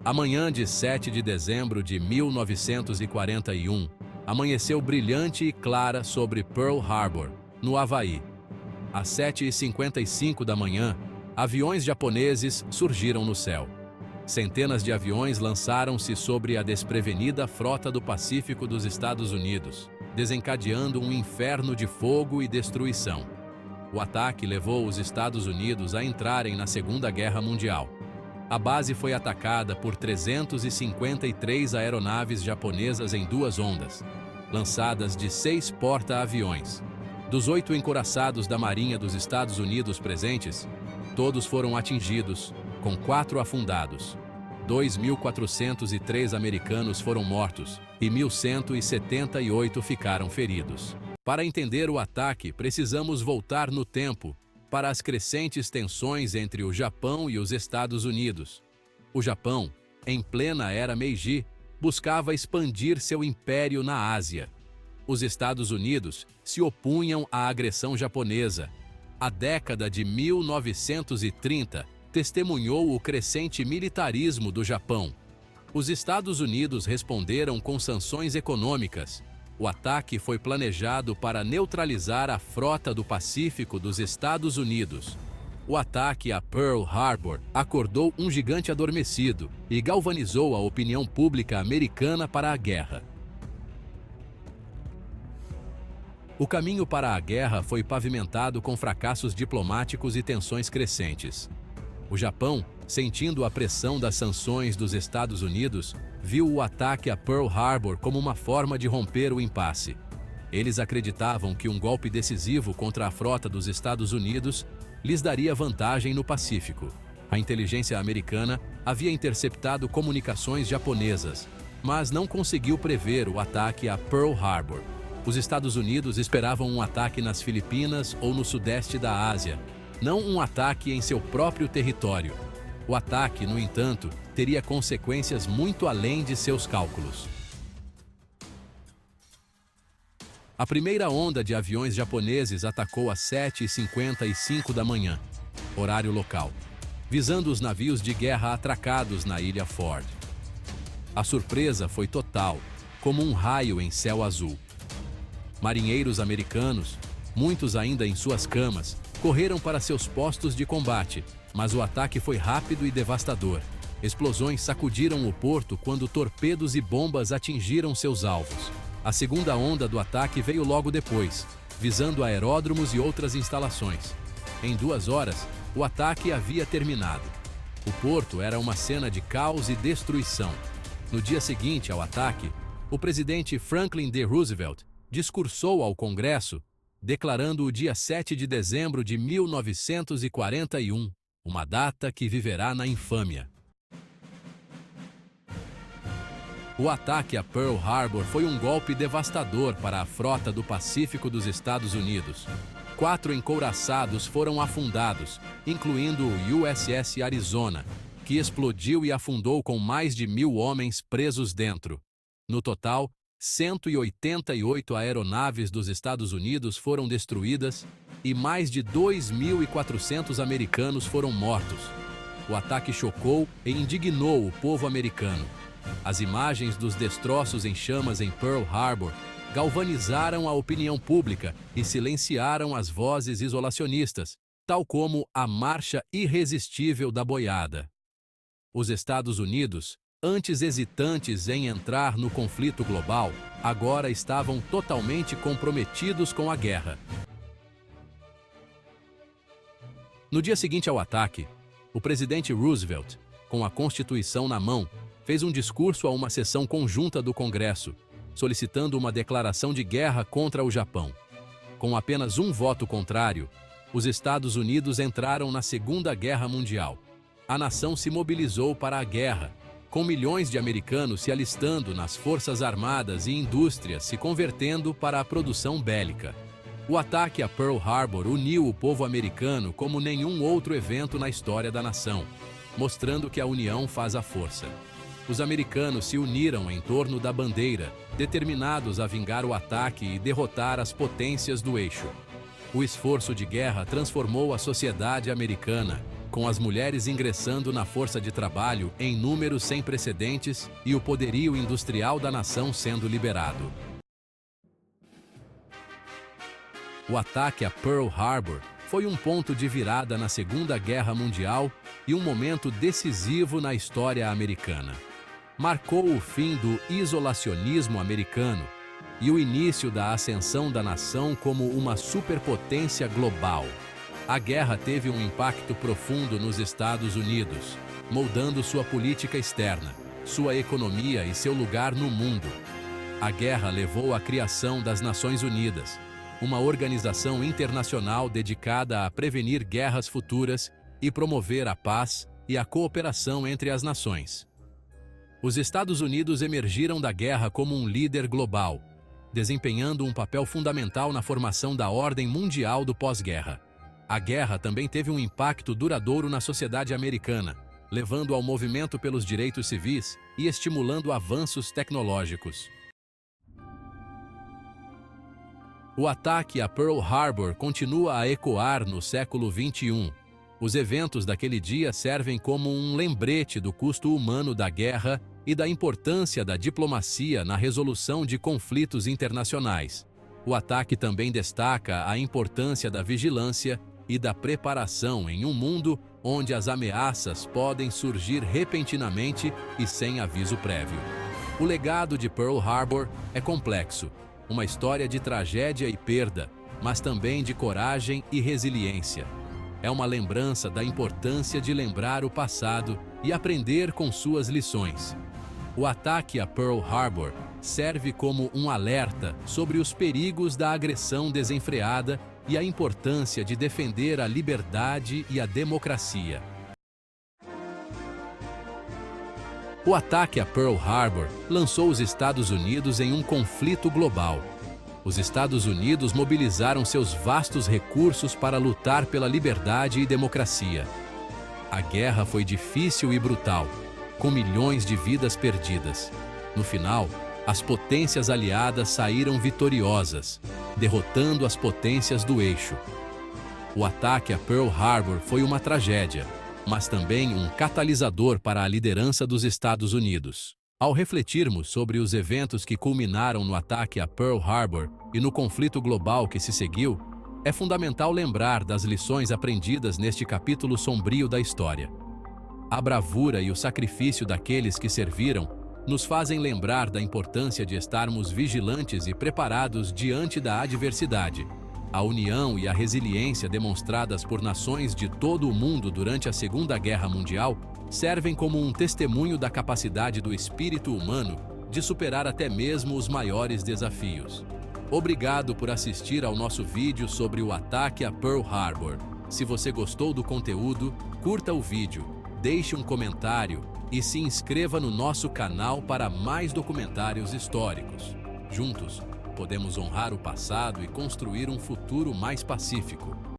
A manhã de 7 de dezembro de 1941 amanheceu brilhante e clara sobre Pearl Harbor, no Havaí. Às 7h55 da manhã, aviões japoneses surgiram no céu. Centenas de aviões lançaram-se sobre a desprevenida frota do Pacífico dos Estados Unidos, desencadeando um inferno de fogo e destruição. O ataque levou os Estados Unidos a entrarem na Segunda Guerra Mundial. A base foi atacada por 353 aeronaves japonesas em duas ondas, lançadas de 6 porta-aviões. Dos 8 encouraçados da Marinha dos Estados Unidos presentes, todos foram atingidos, com 4 afundados. 2.403 americanos foram mortos e 1.178 ficaram feridos. Para entender o ataque, precisamos voltar no tempo para as crescentes tensões entre o Japão e os Estados Unidos. O Japão, em plena era Meiji, buscava expandir seu império na Ásia. Os Estados Unidos se opunham à agressão japonesa. A década de 1930 testemunhou o crescente militarismo do Japão. Os Estados Unidos responderam com sanções econômicas. O ataque foi planejado para neutralizar a frota do Pacífico dos Estados Unidos. O ataque a Pearl Harbor acordou um gigante adormecido e galvanizou a opinião pública americana para a guerra. O caminho para a guerra foi pavimentado com fracassos diplomáticos e tensões crescentes. O Japão, sentindo a pressão das sanções dos Estados Unidos, viu o ataque a Pearl Harbor como uma forma de romper o impasse. Eles acreditavam que um golpe decisivo contra a frota dos Estados Unidos lhes daria vantagem no Pacífico. A inteligência americana havia interceptado comunicações japonesas, mas não conseguiu prever o ataque a Pearl Harbor. Os Estados Unidos esperavam um ataque nas Filipinas ou no sudeste da Ásia, não um ataque em seu próprio território. O ataque, no entanto, teria consequências muito além de seus cálculos. A primeira onda de aviões japoneses atacou às 7h55 da manhã, horário local, visando os navios de guerra atracados na Ilha Ford. A surpresa foi total, como um raio em céu azul. Marinheiros americanos, muitos ainda em suas camas, correram para seus postos de combate, mas o ataque foi rápido e devastador. Explosões sacudiram o porto quando torpedos e bombas atingiram seus alvos. A segunda onda do ataque veio logo depois, visando aeródromos e outras instalações. Em 2 horas, o ataque havia terminado. O porto era uma cena de caos e destruição. No dia seguinte ao ataque, o presidente Franklin D. Roosevelt discursou ao Congresso, declarando o dia 7 de dezembro de 1941, uma data que viverá na infâmia. O ataque a Pearl Harbor foi um golpe devastador para a frota do Pacífico dos Estados Unidos. 4 encouraçados foram afundados, incluindo o USS Arizona, que explodiu e afundou com mais de 1.000 homens presos dentro. No total, 188 aeronaves dos Estados Unidos foram destruídas e mais de 2.400 americanos foram mortos. O ataque chocou e indignou o povo americano. As imagens dos destroços em chamas em Pearl Harbor galvanizaram a opinião pública e silenciaram as vozes isolacionistas, tal como a Marcha Irresistível da Boiada. Os Estados Unidos, antes hesitantes em entrar no conflito global, agora estavam totalmente comprometidos com a guerra. No dia seguinte ao ataque, o presidente Roosevelt, com a Constituição na mão, fez um discurso a uma sessão conjunta do Congresso, solicitando uma declaração de guerra contra o Japão. Com apenas um voto contrário, os Estados Unidos entraram na Segunda Guerra Mundial. A nação se mobilizou para a guerra, com milhões de americanos se alistando nas forças armadas e indústrias se convertendo para a produção bélica. O ataque a Pearl Harbor uniu o povo americano como nenhum outro evento na história da nação, mostrando que a união faz a força. Os americanos se uniram em torno da bandeira, determinados a vingar o ataque e derrotar as potências do eixo. O esforço de guerra transformou a sociedade americana com as mulheres ingressando na força de trabalho em números sem precedentes e o poderio industrial da nação sendo liberado. O ataque a Pearl Harbor foi um ponto de virada na Segunda Guerra Mundial e um momento decisivo na história americana. Marcou o fim do isolacionismo americano e o início da ascensão da nação como uma superpotência global. A guerra teve um impacto profundo nos Estados Unidos, moldando sua política externa, sua economia e seu lugar no mundo. A guerra levou à criação das Nações Unidas, uma organização internacional dedicada a prevenir guerras futuras e promover a paz e a cooperação entre as nações. Os Estados Unidos emergiram da guerra como um líder global, desempenhando um papel fundamental na formação da ordem mundial do pós-guerra. A guerra também teve um impacto duradouro na sociedade americana, levando ao movimento pelos direitos civis e estimulando avanços tecnológicos. O ataque a Pearl Harbor continua a ecoar no século XXI. Os eventos daquele dia servem como um lembrete do custo humano da guerra e da importância da diplomacia na resolução de conflitos internacionais. O ataque também destaca a importância da vigilância e da preparação em um mundo onde as ameaças podem surgir repentinamente e sem aviso prévio. O legado de Pearl Harbor é complexo, uma história de tragédia e perda, mas também de coragem e resiliência. É uma lembrança da importância de lembrar o passado e aprender com suas lições. O ataque a Pearl Harbor serve como um alerta sobre os perigos da agressão desenfreada e a importância de defender a liberdade e a democracia. O ataque a Pearl Harbor lançou os Estados Unidos em um conflito global. Os Estados Unidos mobilizaram seus vastos recursos para lutar pela liberdade e democracia. A guerra foi difícil e brutal, com milhões de vidas perdidas. No final, as potências aliadas saíram vitoriosas, derrotando as potências do eixo. O ataque a Pearl Harbor foi uma tragédia, mas também um catalisador para a liderança dos Estados Unidos. Ao refletirmos sobre os eventos que culminaram no ataque a Pearl Harbor e no conflito global que se seguiu, é fundamental lembrar das lições aprendidas neste capítulo sombrio da história. A bravura e o sacrifício daqueles que serviram nos fazem lembrar da importância de estarmos vigilantes e preparados diante da adversidade. A união e a resiliência demonstradas por nações de todo o mundo durante a Segunda Guerra Mundial servem como um testemunho da capacidade do espírito humano de superar até mesmo os maiores desafios. Obrigado por assistir ao nosso vídeo sobre o ataque a Pearl Harbor. Se você gostou do conteúdo, curta o vídeo, deixe um comentário e se inscreva no nosso canal para mais documentários históricos. Juntos, podemos honrar o passado e construir um futuro mais pacífico.